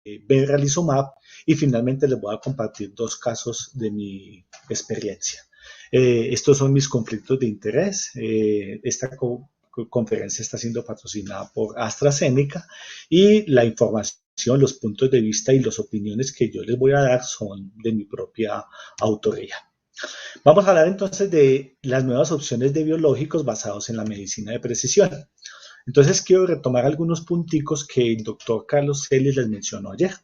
benralizumab, y finalmente les voy a compartir dos casos de mi experiencia. Estos son mis conflictos de interés. Esta conferencia está siendo patrocinada por AstraZeneca y la información, los puntos de vista y las opiniones que yo les voy a dar son de mi propia autoría. Vamos a hablar entonces de las nuevas opciones de biológicos basados en la medicina de precisión. Entonces quiero retomar algunos punticos que el doctor Carlos Celis les mencionó ayer.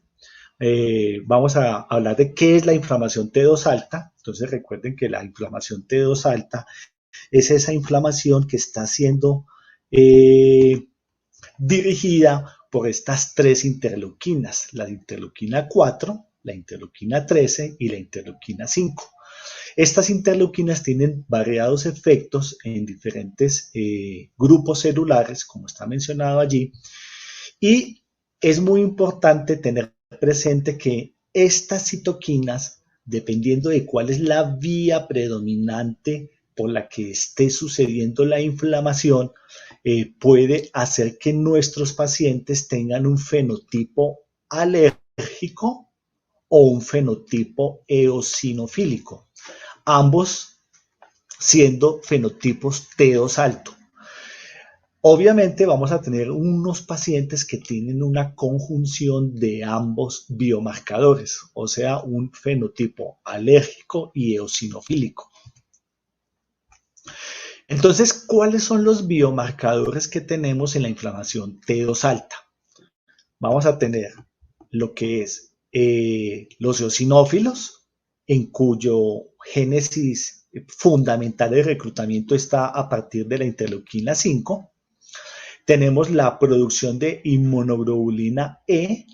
Vamos a hablar de qué es la inflamación T2 alta. Entonces recuerden que la inflamación T2 alta es esa inflamación que está siendo dirigida por estas tres interleuquinas, la interleuquina 4, la interleuquina 13 y la interleuquina 5. Estas interleuquinas tienen variados efectos en diferentes grupos celulares, como está mencionado allí, y es muy importante tener presente que estas citoquinas, dependiendo de cuál es la vía predominante por la que esté sucediendo la inflamación, puede hacer que nuestros pacientes tengan un fenotipo alérgico o un fenotipo eosinofílico, ambos siendo fenotipos T2 alto. Obviamente vamos a tener unos pacientes que tienen una conjunción de ambos biomarcadores, o sea, un fenotipo alérgico y eosinofílico. Entonces, ¿cuáles son los biomarcadores que tenemos en la inflamación T2 alta? Vamos a tener lo que es los eosinófilos, en cuyo génesis fundamental de reclutamiento está a partir de la interleuquina 5. Tenemos la producción de inmunoglobulina E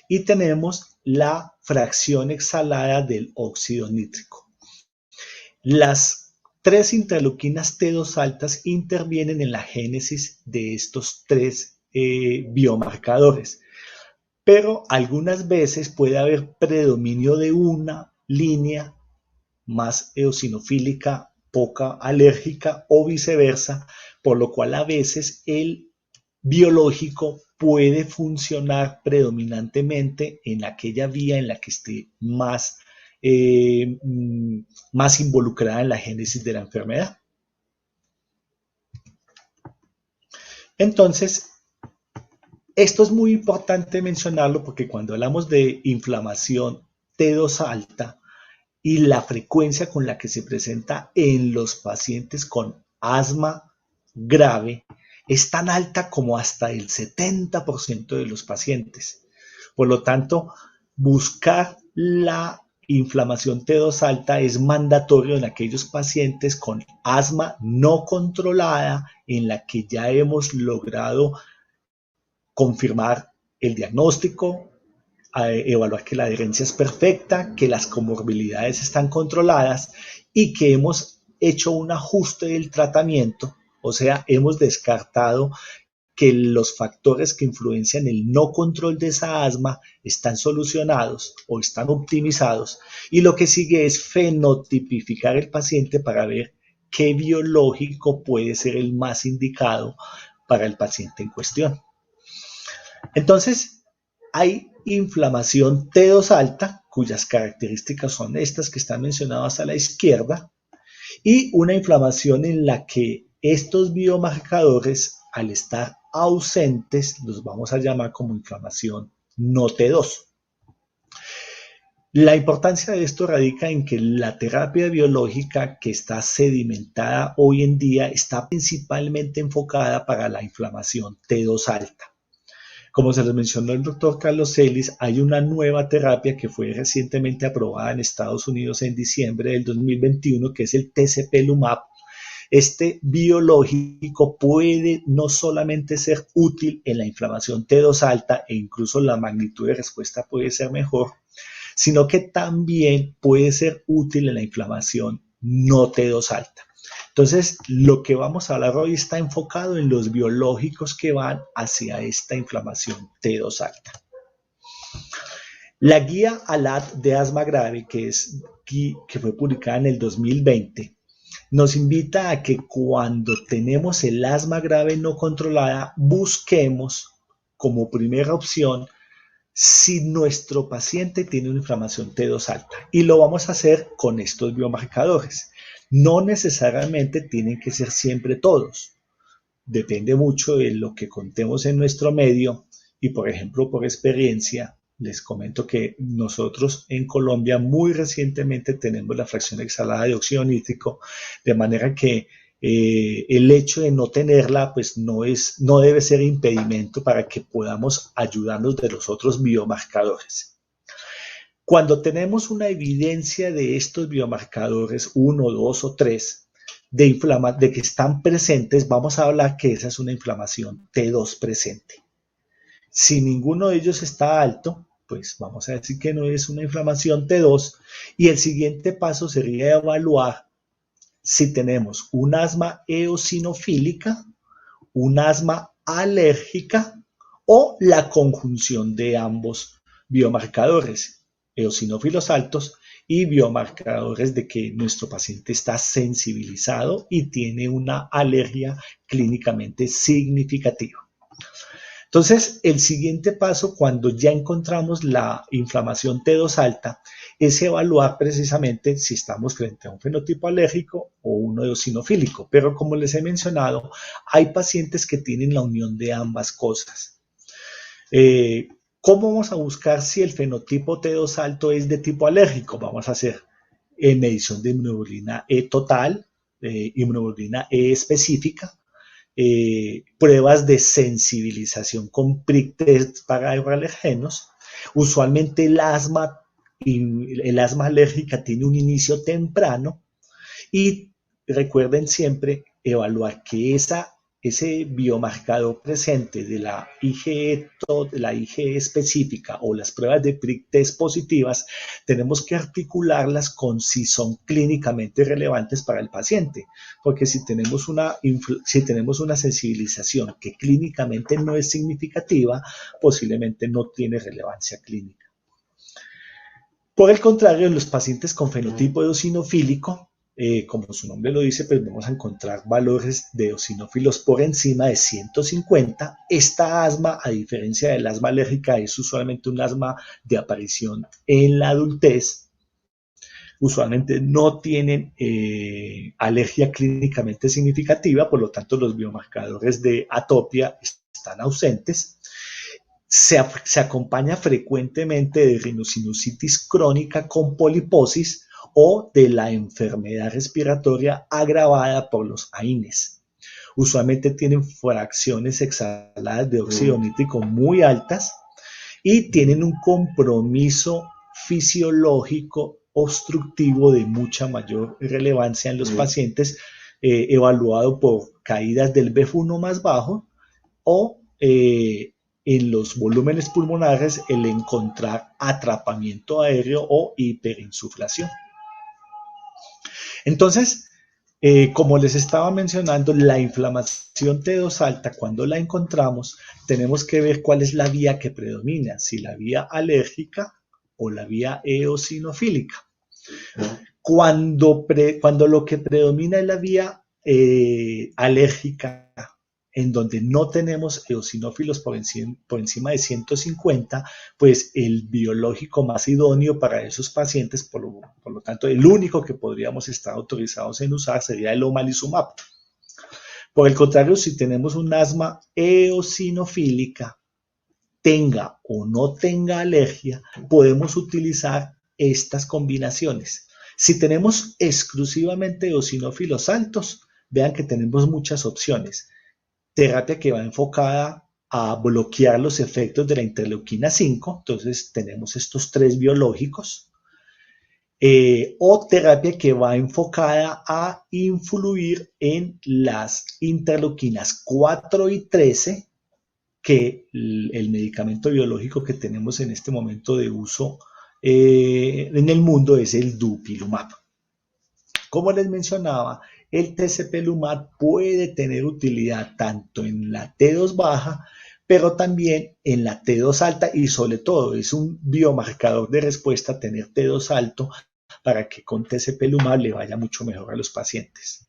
y tenemos la fracción exhalada del óxido nítrico. Las tres interleuquinas T2 altas intervienen en la génesis de estos tres biomarcadores, pero algunas veces puede haber predominio de una línea más eosinofílica, poca alérgica o viceversa, por lo cual a veces el biológico puede funcionar predominantemente en aquella vía en la que esté más involucrada en la génesis de la enfermedad. Entonces, esto es muy importante mencionarlo porque cuando hablamos de inflamación T2 alta y la frecuencia con la que se presenta en los pacientes con asma grave, es tan alta como hasta el 70% de los pacientes. Por lo tanto, buscar la inflamación T2 alta es mandatorio en aquellos pacientes con asma no controlada, en la que ya hemos logrado confirmar el diagnóstico, evaluar que la adherencia es perfecta, que las comorbilidades están controladas y que hemos hecho un ajuste del tratamiento, o sea, hemos descartado que los factores que influencian el no control de esa asma están solucionados o están optimizados, y lo que sigue es fenotipificar el paciente para ver qué biológico puede ser el más indicado para el paciente en cuestión. Entonces, hay inflamación T2 alta, cuyas características son estas que están mencionadas a la izquierda, y una inflamación en la que estos biomarcadores, al estar ausentes, los vamos a llamar como inflamación no T2. La importancia de esto radica en que la terapia biológica que está sedimentada hoy en día está principalmente enfocada para la inflamación T2 alta. Como se les mencionó el doctor Carlos Celis, hay una nueva terapia que fue recientemente aprobada en Estados Unidos en diciembre del 2021, que es el tezepelumab. Este biológico puede no solamente ser útil en la inflamación T2 alta, e incluso la magnitud de respuesta puede ser mejor, sino que también puede ser útil en la inflamación no T2 alta. Entonces, lo que vamos a hablar hoy está enfocado en los biológicos que van hacia esta inflamación T2 alta. La guía ALAT de asma grave, que fue publicada en el 2020, nos invita a que cuando tenemos el asma grave no controlada, busquemos como primera opción si nuestro paciente tiene una inflamación T2 alta, y lo vamos a hacer con estos biomarcadores. No necesariamente tienen que ser siempre todos. Depende mucho de lo que contemos en nuestro medio y, por ejemplo, por experiencia, les comento que nosotros en Colombia muy recientemente tenemos la fracción exhalada de óxido nítrico, de manera que el hecho de no tenerla pues no debe ser impedimento para que podamos ayudarnos de los otros biomarcadores. Cuando tenemos una evidencia de estos biomarcadores, 1, 2 o 3, de que están presentes, vamos a hablar que esa es una inflamación T2 presente. Si ninguno de ellos está alto, pues vamos a decir que no es una inflamación T2, y el siguiente paso sería evaluar si tenemos un asma eosinofílica, un asma alérgica o la conjunción de ambos biomarcadores, eosinófilos altos y biomarcadores de que nuestro paciente está sensibilizado y tiene una alergia clínicamente significativa. Entonces, el siguiente paso, cuando ya encontramos la inflamación T2 alta, es evaluar precisamente si estamos frente a un fenotipo alérgico o uno eosinofílico. Pero como les he mencionado, hay pacientes que tienen la unión de ambas cosas. ¿Cómo vamos a buscar si el fenotipo T2 alto es de tipo alérgico? Vamos a hacer medición de inmunoglobulina E total, inmunoglobulina E específica, pruebas de sensibilización con prick test para alergenos. Usualmente el asma alérgica tiene un inicio temprano y recuerden siempre evaluar que ese biomarcador presente de la IgE específica o las pruebas de prick test positivas, tenemos que articularlas con si son clínicamente relevantes para el paciente, porque si tenemos una sensibilización que clínicamente no es significativa, posiblemente no tiene relevancia clínica. Por el contrario, en los pacientes con fenotipo eosinofílico, como su nombre lo dice, pues vamos a encontrar valores de eosinófilos por encima de 150. Esta asma, a diferencia del asma alérgica, es usualmente un asma de aparición en la adultez. Usualmente no tienen alergia clínicamente significativa, por lo tanto los biomarcadores de atopia están ausentes. Se acompaña frecuentemente de rinosinusitis crónica con poliposis o de la enfermedad respiratoria agravada por los AINES. Usualmente tienen fracciones exhaladas de óxido nítrico muy altas y tienen un compromiso fisiológico obstructivo de mucha mayor relevancia en los pacientes, evaluado por caídas del BEF1 más bajo o en los volúmenes pulmonares el encontrar atrapamiento aéreo o hiperinsuflación. Entonces, como les estaba mencionando, la inflamación T2 alta, cuando la encontramos, tenemos que ver cuál es la vía que predomina, si la vía alérgica o la vía eosinofílica. Cuando lo que predomina es la vía alérgica, en donde no tenemos eosinófilos por encima de 150, pues el biológico más idóneo para esos pacientes, por lo tanto, el único que podríamos estar autorizados en usar sería el omalizumab. Por el contrario, si tenemos un asma eosinofílica, tenga o no tenga alergia, podemos utilizar estas combinaciones. Si tenemos exclusivamente eosinófilos altos, vean que tenemos muchas opciones. Terapia que va enfocada a bloquear los efectos de la interleuquina 5, entonces tenemos estos 3 biológicos, o terapia que va enfocada a influir en las interleuquinas 4 y 13, que el medicamento biológico que tenemos en este momento de uso en el mundo es el dupilumab. Como les mencionaba, el tezepelumab puede tener utilidad tanto en la T2 baja, pero también en la T2 alta, y sobre todo es un biomarcador de respuesta tener T2 alto para que con tezepelumab le vaya mucho mejor a los pacientes.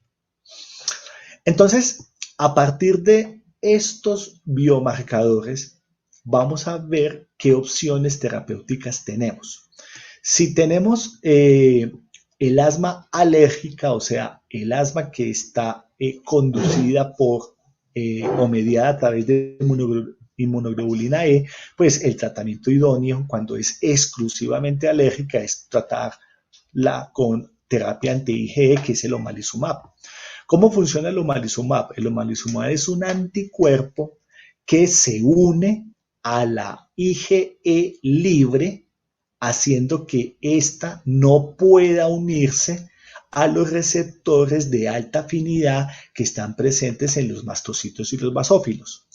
Entonces, a partir de estos biomarcadores, vamos a ver qué opciones terapéuticas tenemos. Si tenemos el asma alérgica, o sea, el asma que está conducida por o mediada a través de inmunoglobulina E, pues el tratamiento idóneo cuando es exclusivamente alérgica es tratarla con terapia anti-IgE, que es el omalizumab. ¿Cómo funciona el omalizumab? El omalizumab es un anticuerpo que se une a la IgE libre, haciendo que ésta no pueda unirse a los receptores de alta afinidad que están presentes en los mastocitos y los basófilos.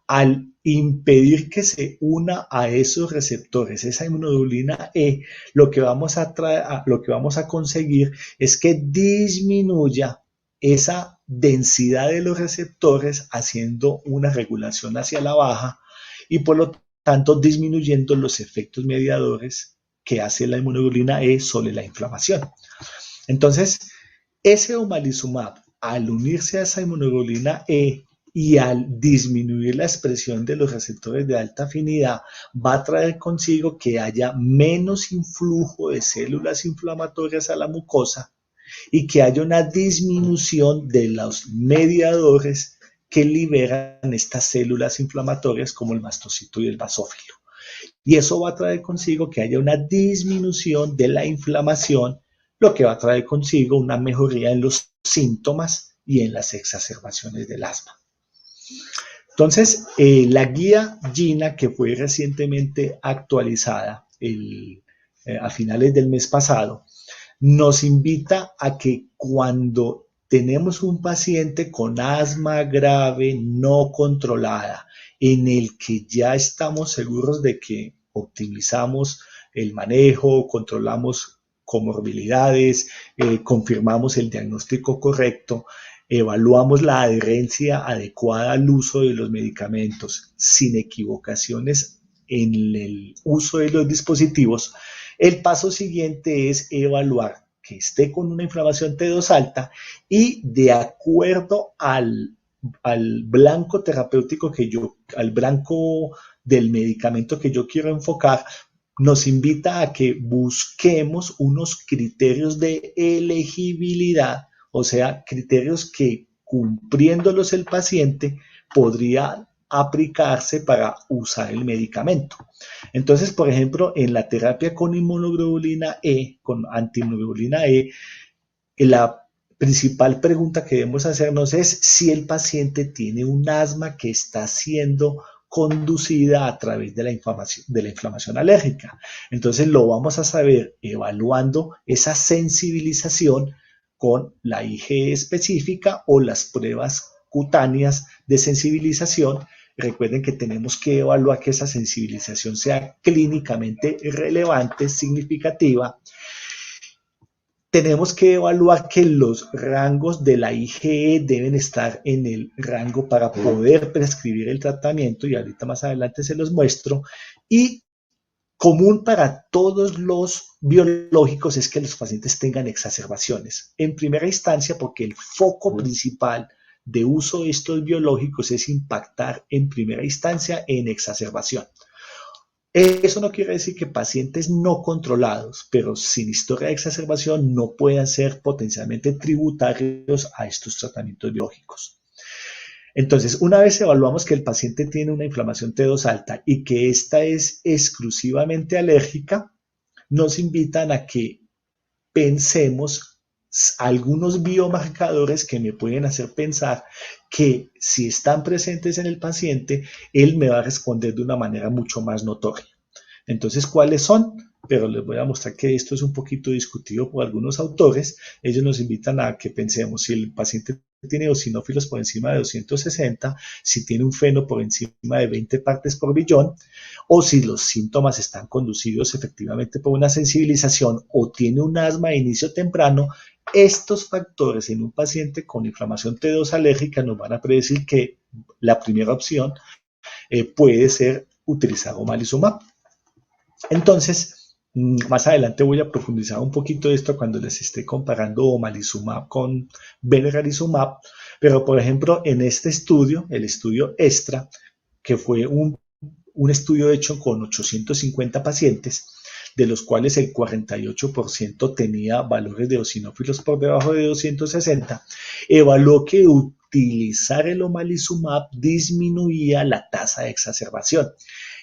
Al impedir que se una a esos receptores, esa inmunoglobulina E, lo que vamos a conseguir es que disminuya esa densidad de los receptores, haciendo una regulación hacia la baja y por lo tanto disminuyendo los efectos mediadores que hace la inmunoglobulina E sobre la inflamación. Entonces, ese omalizumab, al unirse a esa inmunoglobulina E y al disminuir la expresión de los receptores de alta afinidad, va a traer consigo que haya menos influjo de células inflamatorias a la mucosa y que haya una disminución de los mediadores que liberan estas células inflamatorias como el mastocito y el basófilo. Y eso va a traer consigo que haya una disminución de la inflamación, lo que va a traer consigo una mejoría en los síntomas y en las exacerbaciones del asma. Entonces, la guía GINA, que fue recientemente actualizada a finales del mes pasado, nos invita a que cuando tenemos un paciente con asma grave no controlada, en el que ya estamos seguros de que optimizamos el manejo, controlamos comorbilidades, confirmamos el diagnóstico correcto, evaluamos la adherencia adecuada al uso de los medicamentos sin equivocaciones en el uso de los dispositivos, el paso siguiente es evaluar que esté con una inflamación T2 alta y de acuerdo al blanco terapéutico al blanco del medicamento que yo quiero enfocar, nos invita a que busquemos unos criterios de elegibilidad, o sea, criterios que cumpliéndolos el paciente podría aplicarse para usar el medicamento. Entonces, por ejemplo, en la terapia con inmunoglobulina E, con antiinmunoglobulina E, la principal pregunta que debemos hacernos es si el paciente tiene un asma que está siendo conducida a través de la inflamación alérgica. Entonces lo vamos a saber evaluando esa sensibilización con la IgE específica o las pruebas cutáneas de sensibilización. Recuerden que tenemos que evaluar que esa sensibilización sea clínicamente relevante, significativa. Tenemos que evaluar que los rangos de la IgE deben estar en el rango para poder prescribir el tratamiento, y ahorita más adelante se los muestro. Y común para todos los biológicos es que los pacientes tengan exacerbaciones. En primera instancia, porque el foco principal de uso de estos biológicos es impactar en primera instancia en exacerbación. Eso no quiere decir que pacientes no controlados, pero sin historia de exacerbación, no puedan ser potencialmente tributarios a estos tratamientos biológicos. Entonces, una vez evaluamos que el paciente tiene una inflamación T2 alta y que esta es exclusivamente alérgica, nos invitan a que pensemos algunos biomarcadores que me pueden hacer pensar que si están presentes en el paciente, él me va a responder de una manera mucho más notoria. Entonces, ¿cuáles son? Pero les voy a mostrar que esto es un poquito discutido por algunos autores. Ellos nos invitan a que pensemos si el paciente tiene eosinófilos por encima de 260, si tiene un feno por encima de 20 partes por billón, o si los síntomas están conducidos efectivamente por una sensibilización o tiene un asma de inicio temprano. Estos factores en un paciente con inflamación T2 alérgica nos van a predecir que la primera opción puede ser utilizar omalizumab. Entonces, más adelante voy a profundizar un poquito de esto cuando les esté comparando omalizumab con benralizumab, pero por ejemplo en este estudio, el estudio ESTRA, que fue un un estudio hecho con 850 pacientes, de los cuales el 48% tenía valores de eosinófilos por debajo de 260, evaluó que utilizar el omalizumab disminuía la tasa de exacerbación.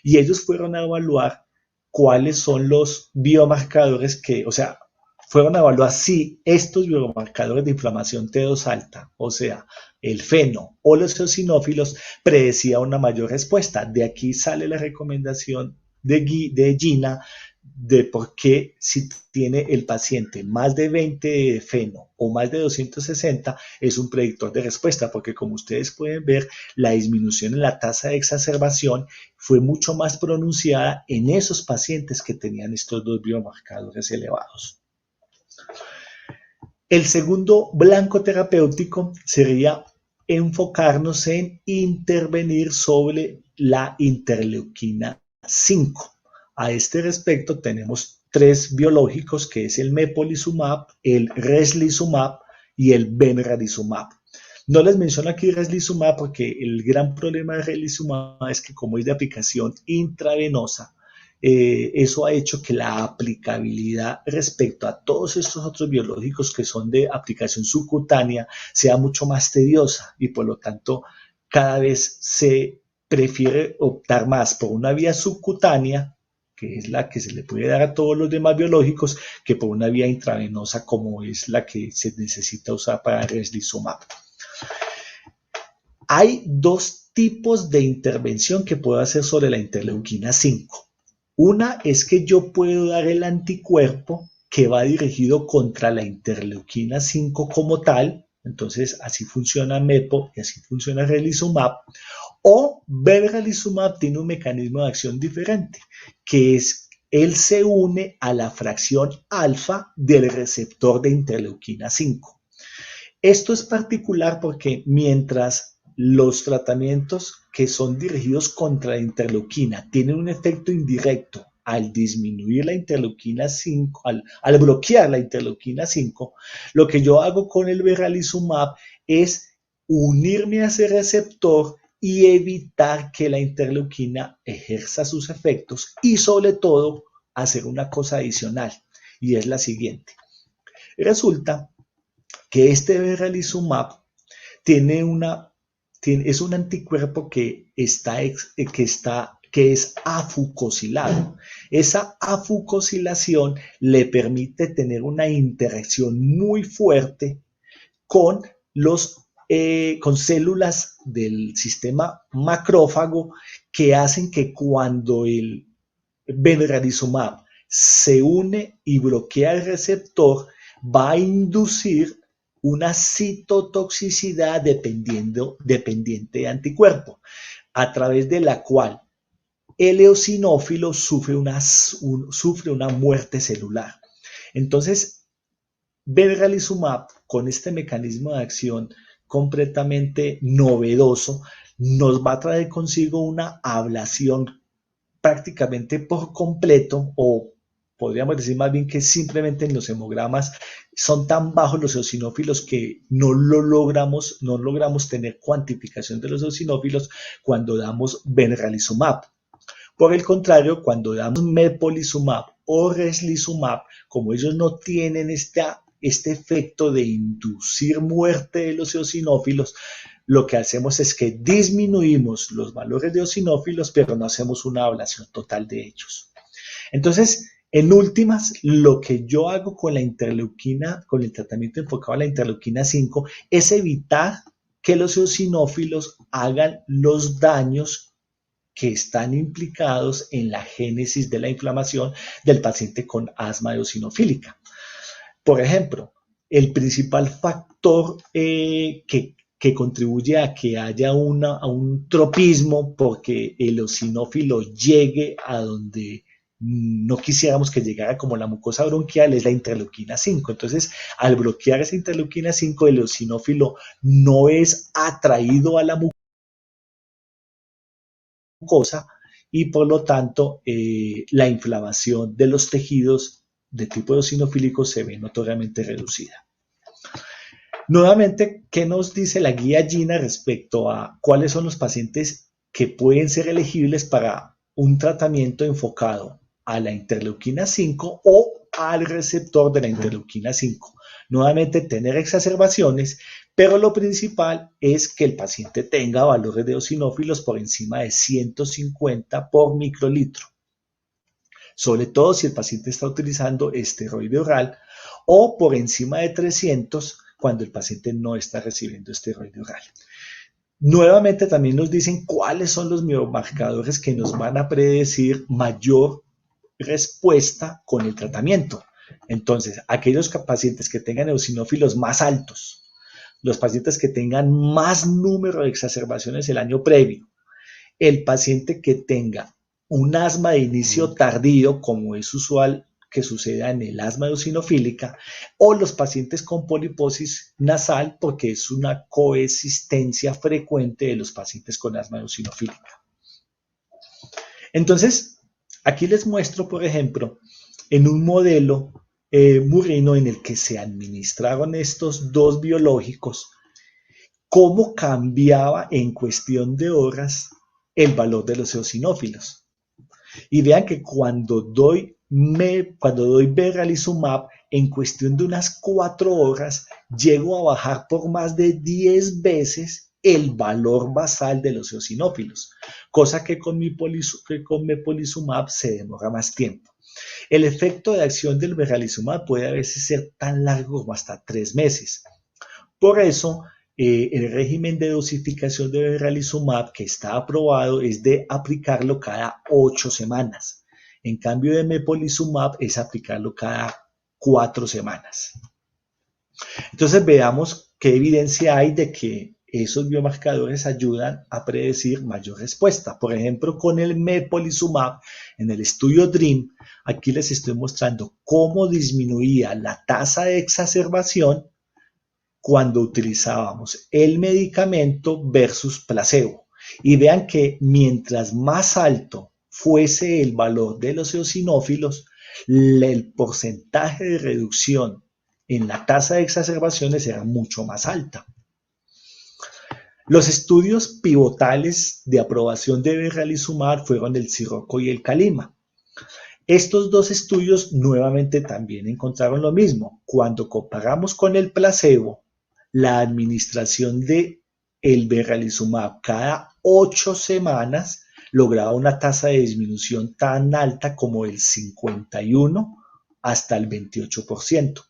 Y ellos fueron a evaluar cuáles son los biomarcadores que, o sea, fueron a evaluar si estos biomarcadores de inflamación T2 alta, o sea, el feno o los eosinófilos, predecía una mayor respuesta. De aquí sale la recomendación de Gina de por qué si tiene el paciente más de 20 de feno o más de 260 es un predictor de respuesta, porque como ustedes pueden ver, la disminución en la tasa de exacerbación fue mucho más pronunciada en esos pacientes que tenían estos dos biomarcadores elevados. El segundo blanco terapéutico sería enfocarnos en intervenir sobre la interleuquina 5. A este respecto tenemos tres biológicos, que es el mepolizumab, el reslizumab y el benralizumab. No les menciono aquí reslizumab porque el gran problema de reslizumab es que como es de aplicación intravenosa, eso ha hecho que la aplicabilidad respecto a todos estos otros biológicos que son de aplicación subcutánea sea mucho más tediosa y por lo tanto cada vez se prefiere optar más por una vía subcutánea, que es la que se le puede dar a todos los demás biológicos, que por una vía intravenosa como es la que se necesita usar para reslizumab. Hay dos tipos de intervención que puedo hacer sobre la interleuquina 5. Una es que yo puedo dar el anticuerpo que va dirigido contra la interleuquina 5 como tal, entonces así funciona MEPO y así funciona reslizumab, o benralizumab tiene un mecanismo de acción diferente, que es él se une a la fracción alfa del receptor de interleuquina 5. Esto es particular porque mientras los tratamientos que son dirigidos contra la interleuquina tienen un efecto indirecto al disminuir la interleuquina 5, al bloquear la interleuquina 5, lo que yo hago con el benralizumab es unirme a ese receptor y evitar que la interleuquina ejerza sus efectos y sobre todo hacer una cosa adicional y es la siguiente. Resulta que este benralizumab es un anticuerpo que es afucosilado. Esa afucosilación le permite tener una interacción muy fuerte con con células del sistema macrófago que hacen que cuando el benralizumab se une y bloquea el receptor, va a inducir una citotoxicidad dependiente de anticuerpo, a través de la cual el eosinófilo sufre una muerte celular. Entonces, benralizumab, con este mecanismo de acción completamente novedoso, nos va a traer consigo una ablación prácticamente por completo, o podríamos decir más bien que simplemente en los hemogramas son tan bajos los eosinófilos que no logramos tener cuantificación de los eosinófilos cuando damos benralizumab. Por el contrario, cuando damos mepolizumab o reslizumab, como ellos no tienen este efecto de inducir muerte de los eosinófilos, lo que hacemos es que disminuimos los valores de eosinófilos, pero no hacemos una ablación total de ellos. Entonces, en últimas, lo que yo hago con la interleuquina, con el tratamiento enfocado a la interleuquina 5, es evitar que los eosinófilos hagan los daños que están implicados en la génesis de la inflamación del paciente con asma eosinofílica. Por ejemplo, el principal factor que contribuye a que haya un tropismo porque el eosinófilo llegue a donde no quisiéramos que llegara, como la mucosa bronquial, es la interleuquina 5. Entonces, al bloquear esa interleuquina 5, el eosinófilo no es atraído a la mucosa y por lo tanto la inflamación de los tejidos de tipo eosinofílico se ve notoriamente reducida. Nuevamente, ¿qué nos dice la guía Gina respecto a cuáles son los pacientes que pueden ser elegibles para un tratamiento enfocado a la interleuquina 5 o al receptor de la interleuquina 5. Nuevamente tener exacerbaciones, pero lo principal es que el paciente tenga valores de eosinófilos por encima de 150 por microlitro. Sobre todo si el paciente está utilizando esteroide oral o por encima de 300 cuando el paciente no está recibiendo esteroide oral. Nuevamente también nos dicen cuáles son los biomarcadores que nos van a predecir mayor respuesta con el tratamiento. Entonces, aquellos pacientes que tengan eosinófilos más altos, los pacientes que tengan más número de exacerbaciones el año previo, el paciente que tenga un asma de inicio tardío, como es usual que suceda en el asma eosinofílica, o los pacientes con poliposis nasal, porque es una coexistencia frecuente de los pacientes con asma eosinofílica. Entonces, aquí les muestro, por ejemplo, en un modelo murino en el que se administraron estos dos biológicos, cómo cambiaba en cuestión de horas el valor de los eosinófilos. Y vean que cuando doy Benralizumab, en cuestión de unas 4 horas, llego a bajar por más de 10 veces el valor basal de los eosinófilos, cosa que con Mepolizumab se demora más tiempo. El efecto de acción del Benralizumab puede a veces ser tan largo como hasta 3 meses. Por eso, el régimen de dosificación de Benralizumab que está aprobado es de aplicarlo cada 8 semanas. En cambio de Mepolizumab es aplicarlo cada 4 semanas. Entonces veamos qué evidencia hay de que esos biomarcadores ayudan a predecir mayor respuesta. Por ejemplo, con el Mepolizumab, en el estudio DREAM, aquí les estoy mostrando cómo disminuía la tasa de exacerbación cuando utilizábamos el medicamento versus placebo. Y vean que mientras más alto fuese el valor de los eosinófilos, el porcentaje de reducción en la tasa de exacerbaciones era mucho más alta. Los estudios pivotales de aprobación de Benralizumab fueron el Sirocco y el Calima. Estos dos estudios nuevamente también encontraron lo mismo. Cuando comparamos con el placebo, la administración de el Benralizumab cada 8 semanas lograba una tasa de disminución tan alta como el 51 hasta el 28%.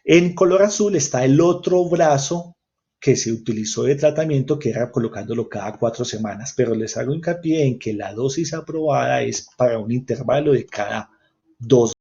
En color azul está el otro brazo que se utilizó de tratamiento, que era colocándolo cada 4 semanas, pero les hago hincapié en que la dosis aprobada es para un intervalo de cada 2